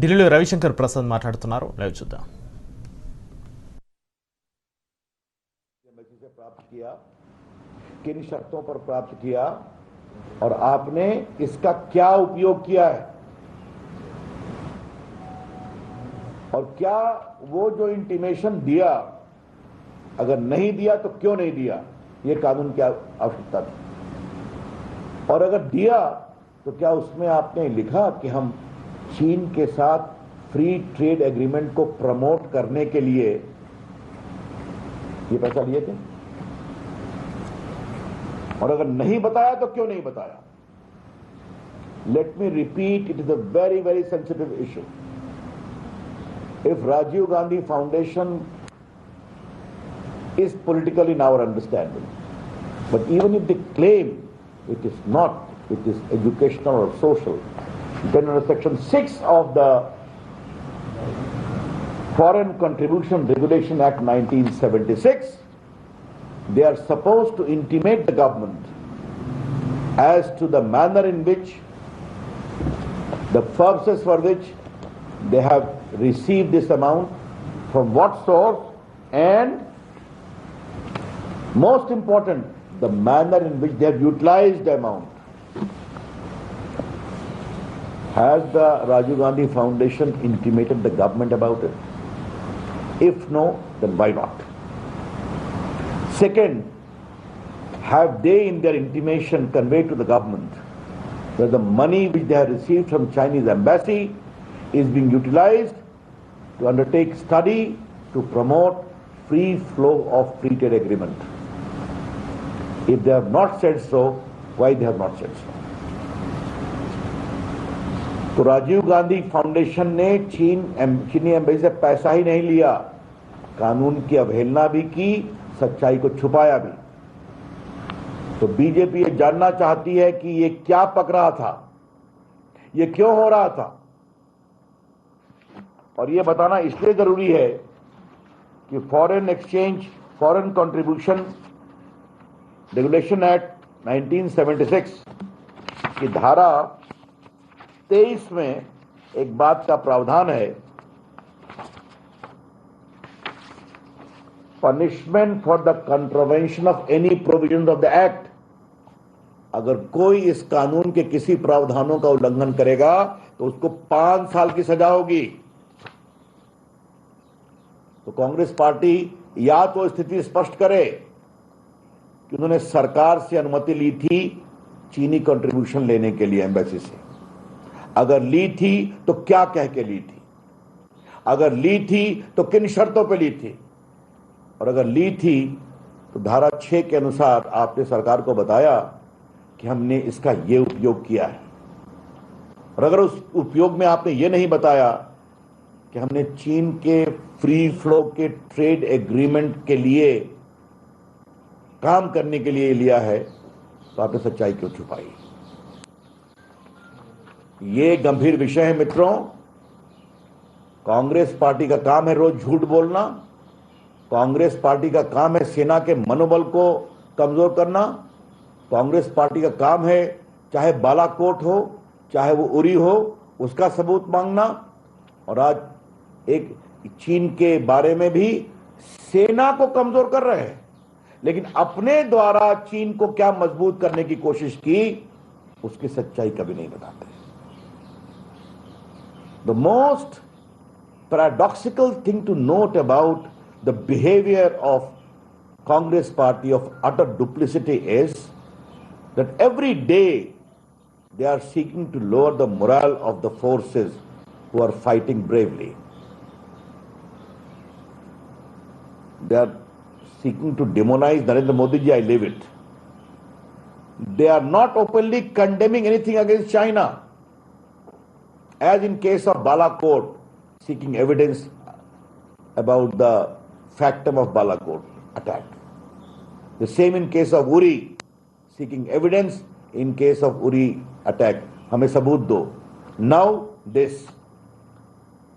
ఢిల్లీలో రవిశంకర్ ప్రసాద్ మాట్లాడుతున్నారు. లైవ్ చూద్దాం. से प्राप्त किया, किन शर्तों पर प्राप्त किया और आपने इसका क्या उपयोग किया है और क्या वो जो इंटीमेशन दिया, अगर नहीं दिया तो क्यों नहीं दिया, ये कानून की आवश्यकता थी। और अगर दिया तो क्या उसमें आपने लिखा कि हम चीन के साथ फ्री ट्रेड एग्रीमेंट को प्रमोट करने के लिए ये पैसा लिए थे? और अगर नहीं बताया तो क्यों नहीं बताया? Let me repeat, it is a very very sensitive issue. If Rajiv Gandhi Foundation is political in our understanding, but even if they claim it is not, it is educational or social, then under Section 6 of the Foreign Contribution Regulation Act 1976, they are supposed to intimate the government as to the manner in which, the purposes for which they have received this amount, from what source, and most important, the manner in which they have utilized the amount. Has the Rajiv Gandhi Foundation intimated the government about it? If no, then why not? Second, have they in their intimation conveyed to the government that the money which they have received from Chinese embassy is being utilized to undertake study to promote free flow of free trade agreement? If they have not said so, why they have not said so? तो Rajiv Gandhi foundation ने चीनी embassy से पैसा ही नहीं लिया, कानून की अवहेलना भी की, सच्चाई को छुपाया भी. तो बीजेपी ये जानना चाहती है कि ये क्या पक रहा था, ये क्यों हो रहा था. और ये बताना इसलिए जरूरी है कि फॉरेन कंट्रीब्यूशन रेगुलेशन एक्ट 1976 की धारा 23 में एक बात का प्रावधान है, punishment for the contravention of any provision of the act. अगर कोई इस कानून के किसी प्रावधानों का उल्लंघन करेगा तो उसको 5 साल की सजा होगी. तो कांग्रेस पार्टी या तो स्थिति स्पष्ट करे कि उन्होंने सरकार से अनुमति ली थी चीनी कंट्रीब्यूशन लेने के लिए एम्बेसी से. अगर ली थी तो क्या कह के ली थी, अगर ली थी तो किन शर्तों पे ली थी, और अगर ली थी तो धारा 6 के अनुसार आपने सरकार को बताया कि हमने इसका ये उपयोग किया है. और अगर उस उपयोग में आपने ये नहीं बताया कि हमने चीन के फ्री फ्लो के ट्रेड एग्रीमेंट के लिए काम करने के लिए लिया है, तो आपने सच्चाई क्यों छुपाई? ये गंभीर विषय है मित्रों. कांग्रेस पार्टी का काम है रोज झूठ बोलना, कांग्रेस पार्टी का काम है सेना के मनोबल को कमजोर करना, कांग्रेस पार्टी का काम है चाहे बालाकोट हो चाहे वो उरी हो उसका सबूत मांगना. और आज एक चीन के बारे में भी सेना को कमजोर कर रहे हैं, लेकिन अपने द्वारा चीन को क्या मजबूत करने की कोशिश की उसकी सच्चाई कभी नहीं बताते. The most paradoxical thing to note about the behavior of Congress party of utter duplicity is that every day they are seeking to lower the morale of the forces who are fighting bravely. They are seeking to demonize Narendra Modi ji, I leave it. They are not openly condemning anything against China, as in case of Balakot, seeking evidence about the factum of Balakot attack. The same in case of Uri, seeking evidence in case of Uri attack. हमें सबूत दो. Now this.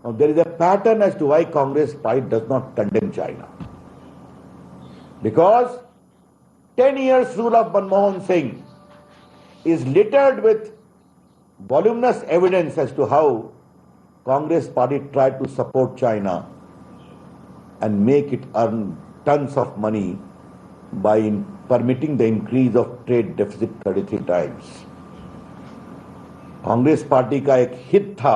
Now there is a pattern as to why Congress party does not condemn China. Because 10 years rule of Manmohan Singh is littered with voluminous evidence as to how Congress party tried to support China and make it earn tons of money by permitting the increase of trade deficit 33 times. Congress party का एक हित था